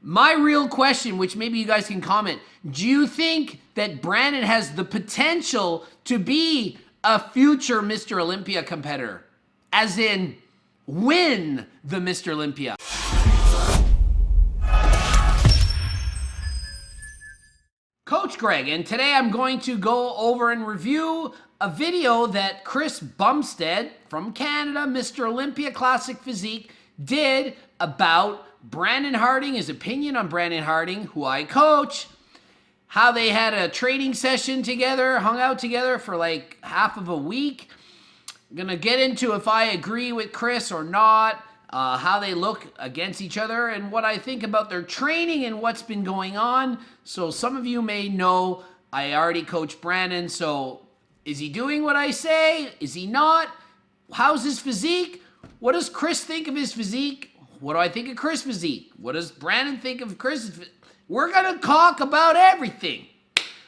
My real question, which maybe you guys can comment, do you think that Brandon has the potential to be a future Mr. Olympia competitor? As in, win the Mr. Olympia. Coach Greg, and today I'm going to go over and review a video that Chris Bumstead from Canada, Mr. Olympia Classic Physique, did about Brandon Harding, his opinion on Brandon Harding, who I coach, how they had a training session together, hung out together for like half of a week. I'm gonna get into if I agree with Chris or not, how they look against each other, and what I think about their training and what's been going on. So some of you may know I already coached Brandon, so is he doing what I say? Is he not? How's his physique? What does Chris think of his physique? What do I think of Chris' physique? What does Brandon think of Chris' physique? We're gonna talk about everything.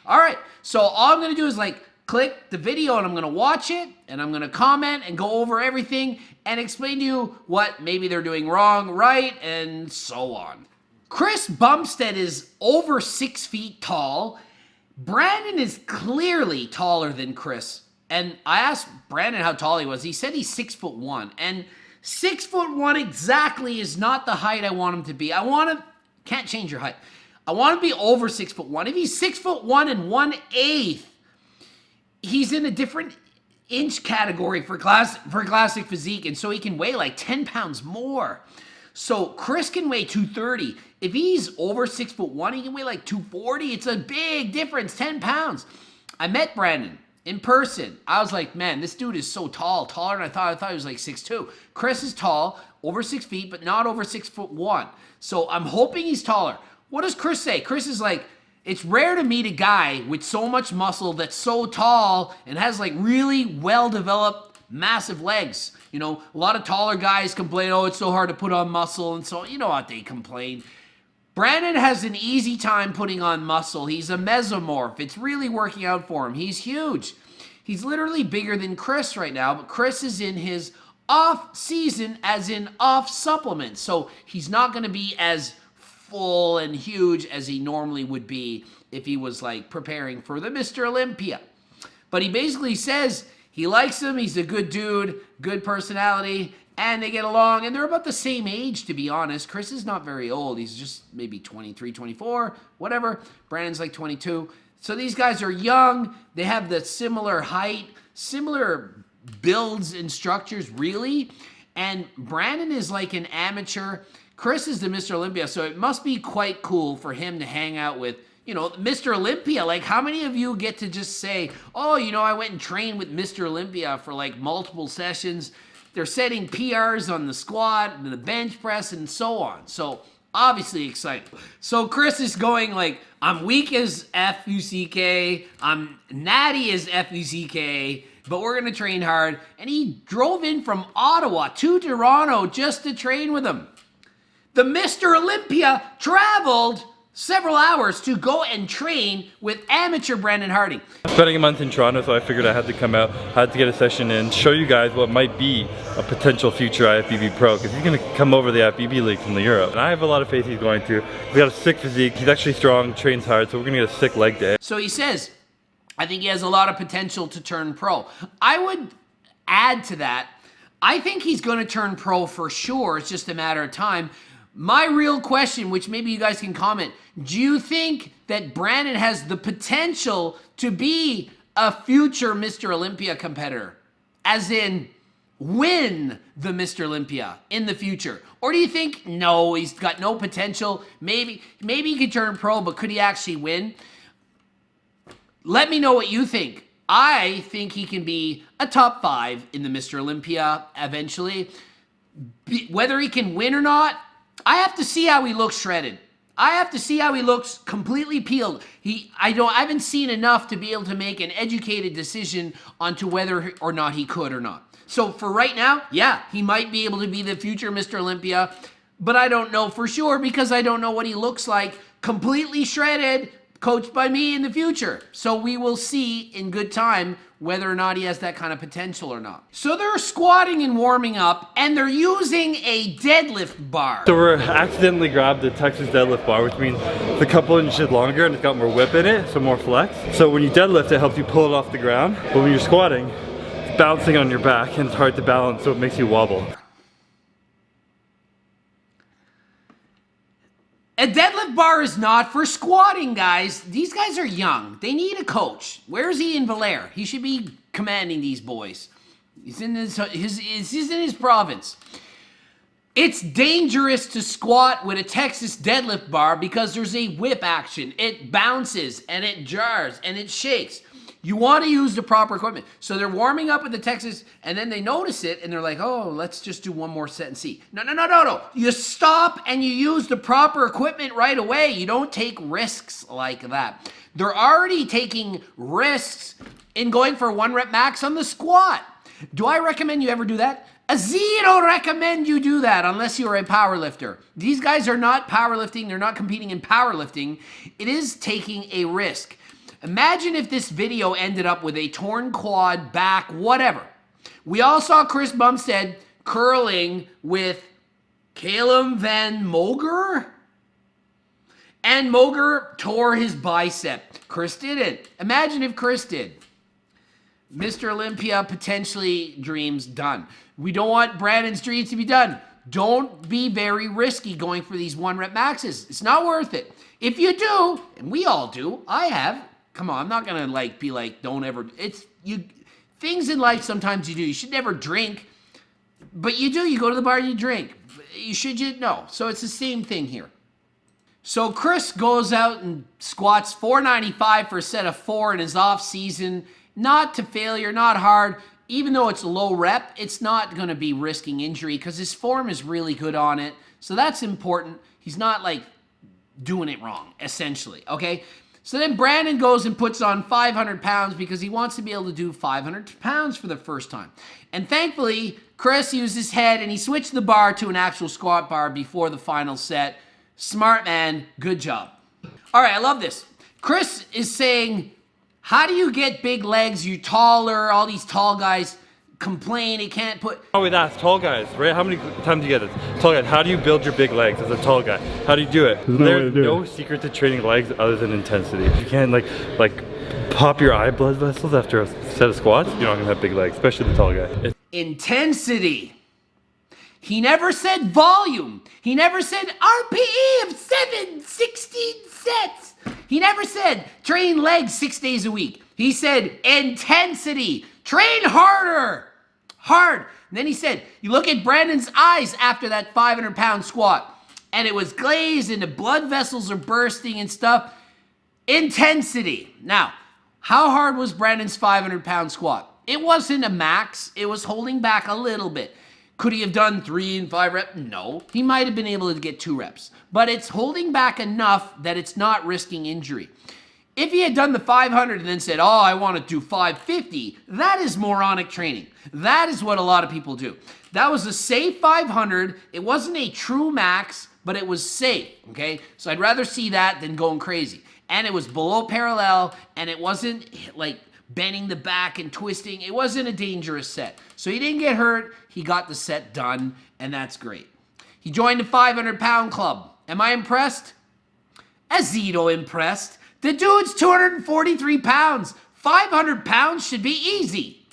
All right, so all I'm gonna do is like click the video and I'm gonna watch it and I'm gonna comment and go over everything and explain to you what maybe they're doing wrong, right, and so on. Chris Bumstead is over 6 feet tall. Brandon is clearly taller than Chris. And I asked Brandon how tall he was. He said he's 6'1". And 6'1" exactly is not the height I want him to be. Can't change your height. I want to be over 6'1". If he's 6'1" and 1/8, he's in a different inch category for classic physique, and so he can weigh like 10 pounds more. So Chris can weigh 230. If he's over 6'1", he can weigh like 240. It's a big difference, 10 pounds. I met Brandon in person. I was like, man, this dude is so tall, taller than I thought. I thought he was like 6'2". Chris is tall, over 6 feet, but not over 6'1". So I'm hoping he's taller. What does Chris say? Chris is like, it's rare to meet a guy with so much muscle that's so tall and has like really well-developed, massive legs. You know, a lot of taller guys complain, oh, it's so hard to put on muscle, and so, you know what they complain. Brandon has an easy time putting on muscle. He's a mesomorph. It's really working out for him. He's huge. He's literally bigger than Chris right now, but Chris is in his off season, as in off supplements. So he's not going to be as full and huge as he normally would be if he was like preparing for the Mr. Olympia. But he basically says he likes him. He's a good dude, good personality, and they get along, and they're about the same age, to be honest. Chris is not very old. He's just maybe 23, 24, whatever. Brandon's like 22. So these guys are young. They have the similar height, similar builds and structures, really. And Brandon is like an amateur. Chris is the Mr. Olympia, so it must be quite cool for him to hang out with, you know, Mr. Olympia. Like, how many of you get to just say, oh, you know, I went and trained with Mr. Olympia for like multiple sessions. They're setting PRs on the squat and the bench press and so on. So obviously exciting. So Chris is going like, I'm weak as F-U-C-K, I'm natty as F-U-C-K, but we're going to train hard. And he drove in from Ottawa to Toronto just to train with him. The Mr. Olympia traveled several hours to go and train with amateur Brandon Harding. Spending a month in Toronto, so I figured I had to come out, had to get a session in, show you guys what might be a potential future IFBB Pro, because he's going to come over the IFBB League from the Europe. And I have a lot of faith he's going to. We got a sick physique, he's actually strong, trains hard, so we're going to get a sick leg day. So he says, I think he has a lot of potential to turn pro. I would add to that, I think he's going to turn pro for sure. It's just a matter of time. My real question, which maybe you guys can comment, do you think that Brandon has the potential to be a future Mr. Olympia competitor? As in, win the Mr. Olympia in the future? Or do you think, no, he's got no potential, maybe he could turn pro, but could he actually win? Let me know what you think. I think he can be a top 5 in the Mr. Olympia eventually. Whether he can win or not, I have to see how he looks shredded. I have to see how he looks completely peeled. I haven't seen enough to be able to make an educated decision onto whether or not he could or not. So for right now, yeah, he might be able to be the future Mr. Olympia, but I don't know for sure because I don't know what he looks like completely shredded coached by me in the future. So we will see in good time whether or not he has that kind of potential or not. So they're squatting and warming up, and they're using a deadlift bar. So we're accidentally grabbed the Texas deadlift bar, which means it's a couple inches longer and it's got more whip in it, so more flex. So when you deadlift, it helps you pull it off the ground. But when you're squatting, it's bouncing on your back and it's hard to balance, so it makes you wobble. A deadlift bar is not for squatting, guys. These guys are young. They need a coach. Where is he in Valère? He should be commanding these boys. He's in he's in his province. It's dangerous to squat with a Texas deadlift bar because there's a whip action. It bounces and it jars and it shakes. You want to use the proper equipment. So they're warming up with the Texas, and then they notice it, and they're like, oh, let's just do one more set and see. No. You stop, and you use the proper equipment right away. You don't take risks like that. They're already taking risks in going for 1 rep max on the squat. Do I recommend you ever do that? A zero recommend you do that unless you're a power lifter. These guys are not powerlifting. They're not competing in powerlifting. It is taking a risk. Imagine if this video ended up with a torn quad, back, whatever. We all saw Chris Bumstead curling with Caleb Van Moger, and Moger tore his bicep. Chris didn't. Imagine if Chris did. Mr. Olympia potentially dreams done. We don't want Brandon's dreams to be done. Don't be very risky going for these 1 rep maxes. It's not worth it. If you do, and we all do, I have. Come on, I'm not gonna be like, don't ever. It's you. Things in life sometimes you do. You should never drink, but you do. You go to the bar, you drink. You know. So it's the same thing here. So Chris goes out and squats 495 for a set of 4 in his off season. Not to failure, not hard. Even though it's a low rep, it's not gonna be risking injury because his form is really good on it. So that's important. He's not like doing it wrong, essentially. Okay. So then Brandon goes and puts on 500 pounds because he wants to be able to do 500 pounds for the first time. And thankfully, Chris used his head and he switched the bar to an actual squat bar before the final set. Smart man, good job. All right, I love this. Chris is saying, how do you get big legs? You're taller, all these tall guys complain he can't put... Oh, with us tall guys, right? How many times do you get it? Tall guys, how do you build your big legs as a tall guy? How do you do it? There's no secret to training legs other than intensity. You can't like pop your eye blood vessels after a set of squats. You're not gonna have big legs, especially the tall guy. Intensity. He never said volume. He never said RPE of 16 sets. He never said train legs 6 days a week. He said intensity. Train harder. Hard. And then he said, you look at Brandon's eyes after that 500-pound squat, and it was glazed and the blood vessels are bursting and stuff. Intensity. Now, how hard was Brandon's 500-pound squat? It wasn't a max. It was holding back a little bit. Could he have done 3 and 5 reps? No. He might have been able to get 2 reps. But it's holding back enough that it's not risking injury. If he had done the 500 and then said, oh, I want to do 550, that is moronic training. That is what a lot of people do. That was a safe 500. It wasn't a true max, but it was safe, okay? So I'd rather see that than going crazy. And it was below parallel, and it wasn't like bending the back and twisting. It wasn't a dangerous set. So he didn't get hurt. He got the set done, and that's great. He joined the 500-pound club. Am I impressed? Azito impressed. The dude's 243 pounds. 500 pounds should be easy.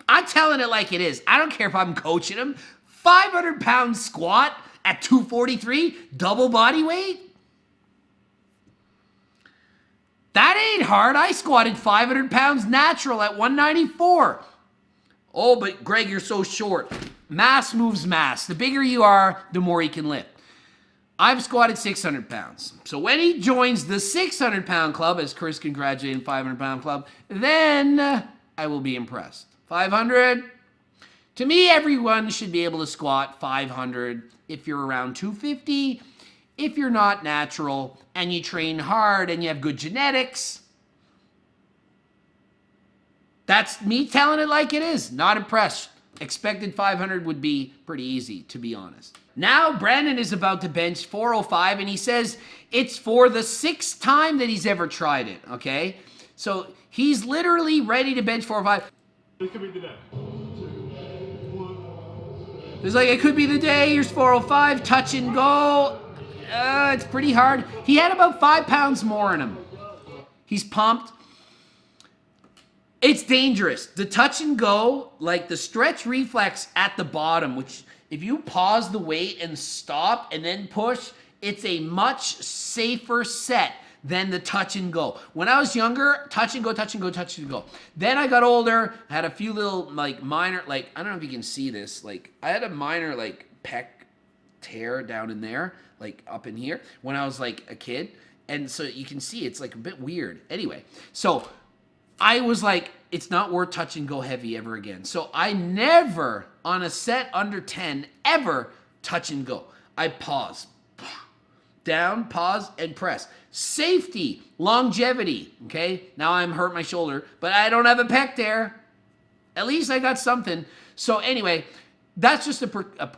I'm telling it like it is. I don't care if I'm coaching him. 500-pound squat at 243, double body weight? That ain't hard. I squatted 500 pounds natural at 194. Oh, but Greg, you're so short. Mass moves mass. The bigger you are, the more you can lift. I've squatted 600 pounds. So when he joins the 600-pound club, as Chris congratulated 500-pound club, then I will be impressed. 500. To me, everyone should be able to squat 500 if you're around 250. If you're not natural and you train hard and you have good genetics. That's me telling it like it is. Not impressed. Expected 500 would be pretty easy, to be honest. Now, Brandon is about to bench 405, and he says it's for the 6th time that he's ever tried it, okay? So he's literally ready to bench 405. It could be the day. It's like, it could be the day. Here's 405, touch and go. It's pretty hard. He had about 5 pounds more in him. He's pumped. It's dangerous. The touch and go, like the stretch reflex at the bottom, which if you pause the weight and stop and then push, it's a much safer set than the touch and go. When I was younger, touch and go, touch and go, touch and go. Then I got older, had a few little like minor, like, I don't know if you can see this, like I had a minor like pec tear down in there, like up in here when I was like a kid. And so you can see it's like a bit weird. Anyway, so I was like, it's not worth touch and go heavy ever again. So I never, on a set under 10, ever touch and go. I pause, down, pause, and press. Safety, longevity, okay? Now I'm hurt my shoulder, but I don't have a pec tear. At least I got something. So anyway, that's just a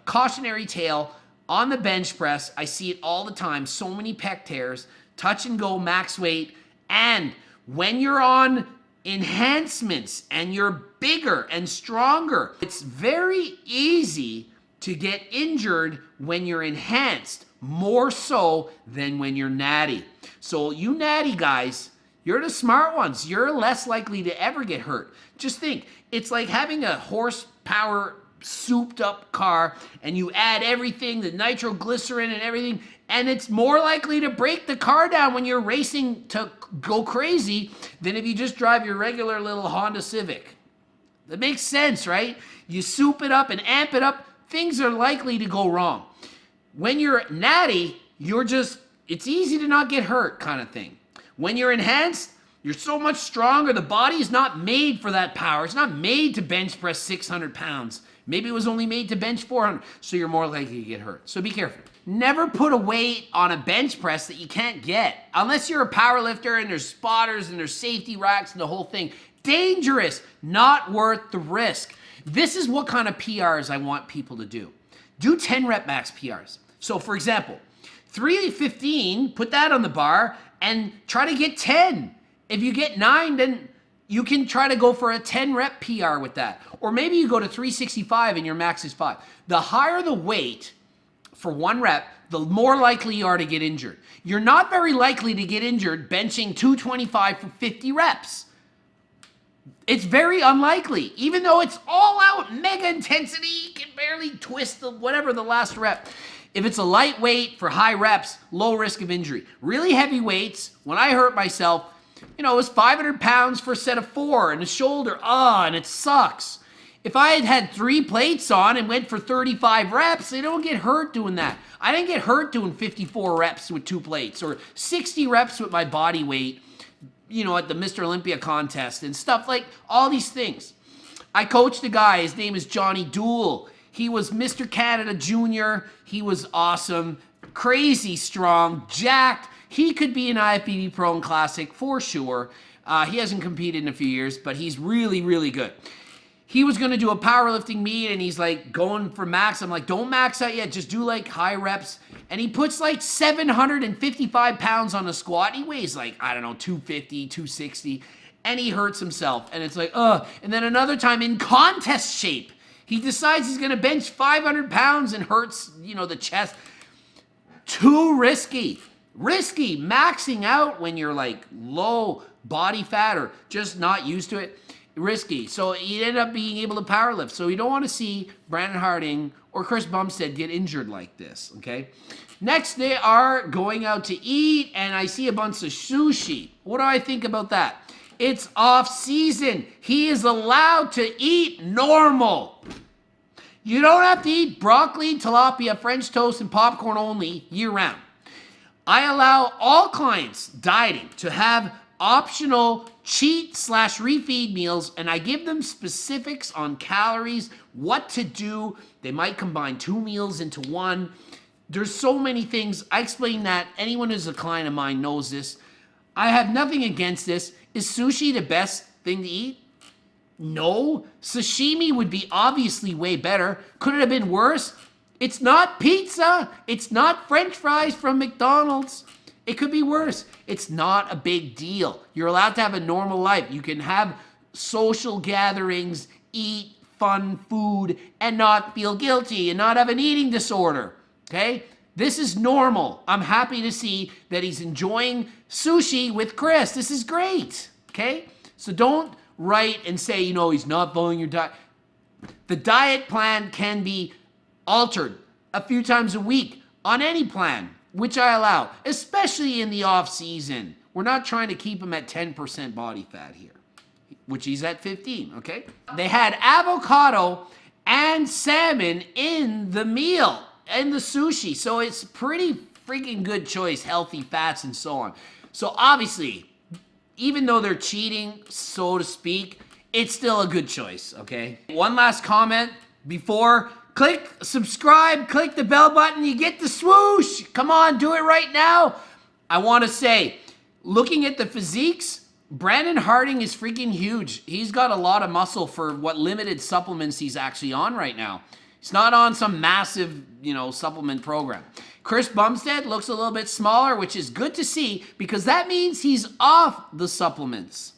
cautionary tale on the bench press. I see it all the time. So many pec tears, touch and go, max weight, and when you're on enhancements and you're bigger and stronger, it's very easy to get injured when you're enhanced, more so than when you're natty. So you natty guys, you're the smart ones. You're less likely to ever get hurt. Just think, it's like having a horsepower souped up car and you add everything, the nitroglycerin and everything, and it's more likely to break the car down when you're racing to go crazy than if you just drive your regular little Honda Civic. That makes sense, right? You soup it up and amp it up, things are likely to go wrong. When you're natty, it's easy to not get hurt kind of thing. When you're enhanced, you're so much stronger. The body is not made for that power. It's not made to bench press 600 pounds. Maybe it was only made to bench 400, so you're more likely to get hurt. So be careful. Never put a weight on a bench press that you can't get. Unless you're a power lifter and there's spotters and there's safety racks and the whole thing. Dangerous, not worth the risk. This is what kind of PRs I want people to do. Do 10 rep max PRs. So for example, 315, put that on the bar and try to get 10. If you get 9, then you can try to go for a 10 rep PR with that. Or maybe you go to 365 and your max is 5. The higher the weight for 1 rep, the more likely you are to get injured. You're not very likely to get injured benching 225 for 50 reps. It's very unlikely, even though it's all out mega intensity, you can barely twist whatever the last rep. If it's a lightweight for high reps, low risk of injury. Really heavy weights, when I hurt myself, it was 500 pounds for a set of 4 and a shoulder, and it sucks. If I had 3 plates on and went for 35 reps, I don't get hurt doing that. I didn't get hurt doing 54 reps with 2 plates or 60 reps with my body weight, at the Mr. Olympia contest and stuff like all these things. I coached a guy, his name is Johnny Dool. He was Mr. Canada Junior. He was awesome, crazy strong, jacked. He could be an IFBB Pro and Classic for sure. He hasn't competed in a few years, but he's really, really good. He was going to do a powerlifting meet and he's like going for max. I'm like, don't max out yet. Just do like high reps. And he puts like 755 pounds on a squat. He weighs like, 250, 260. And he hurts himself. And it's like, And then another time in contest shape, he decides he's going to bench 500 pounds and hurts, the chest. Too risky. Risky. Maxing out when you're like low body fat or just not used to it. Risky. So he ended up being able to powerlift. So you don't want to see Brandon Harding or Chris Bumstead get injured like this, okay? Next, they are going out to eat, and I see a bunch of sushi. What do I think about that? It's off season. He is allowed to eat normal. You don't have to eat broccoli, tilapia, French toast, and popcorn only year round. I allow all clients dieting to have optional cheat/refeed meals, and I give them specifics on calories, what to do. They might combine 2 meals into 1. There's so many things. I explain that. Anyone who's a client of mine knows this. I have nothing against this. Is sushi the best thing to eat? No, sashimi would be obviously way better. Could it have been worse? It's not pizza. It's not French fries from McDonald's. It could be worse. It's not a big deal. You're allowed to have a normal life. You can have social gatherings, eat fun food, and not feel guilty and not have an eating disorder. Okay? This is normal. I'm happy to see that he's enjoying sushi with Chris. This is great. Okay? So don't write and say, you know, he's not following your diet. The diet plan can be altered a few times a week on any plan, which I allow, especially in the off season. We're not trying to keep him at 10% body fat here, which he's at 15, okay? They had avocado and salmon in the meal, in the sushi. So it's pretty freaking good choice, healthy fats and so on. So obviously, even though they're cheating, so to speak, it's still a good choice, okay? One last comment before. Click subscribe, click the bell button, you get the swoosh. Come on, do it right now. I want to say, looking at the physiques, Brandon Harding is freaking huge. He's got a lot of muscle for what limited supplements he's actually on right now. He's not on some massive, supplement program. Chris Bumstead looks a little bit smaller, which is good to see because that means he's off the supplements.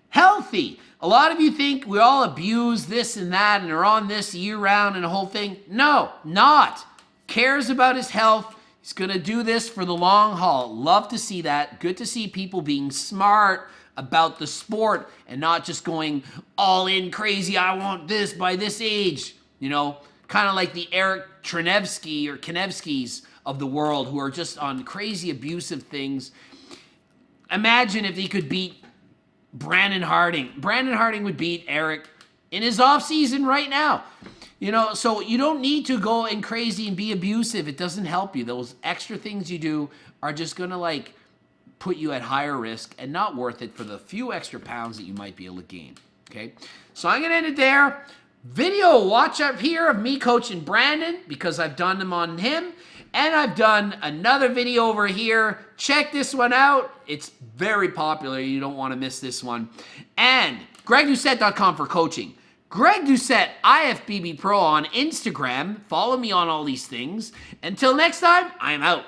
Healthy. A lot of you think we all abuse this and that and are on this year round and the whole thing. No, not. Cares about his health. He's going to do this for the long haul. Love to see that. Good to see people being smart about the sport and not just going all in crazy. I want this by this age. Kind of like the Eric Trinevsky or Kanevskys of the world who are just on crazy abusive things. Imagine if he could beat Brandon Harding. Brandon Harding would beat Eric in his off season right now. So you don't need to go in crazy and be abusive. It doesn't help you. Those extra things you do are just going to put you at higher risk and not worth it for the few extra pounds that you might be able to gain. Okay. So I'm going to end it there. Video watch up here of me coaching Brandon because I've done them on him. And I've done another video over here. Check this one out. It's very popular. You don't want to miss this one. And GregDoucette.com for coaching. Greg Doucette, IFBB Pro on Instagram. Follow me on all these things. Until next time, I'm out.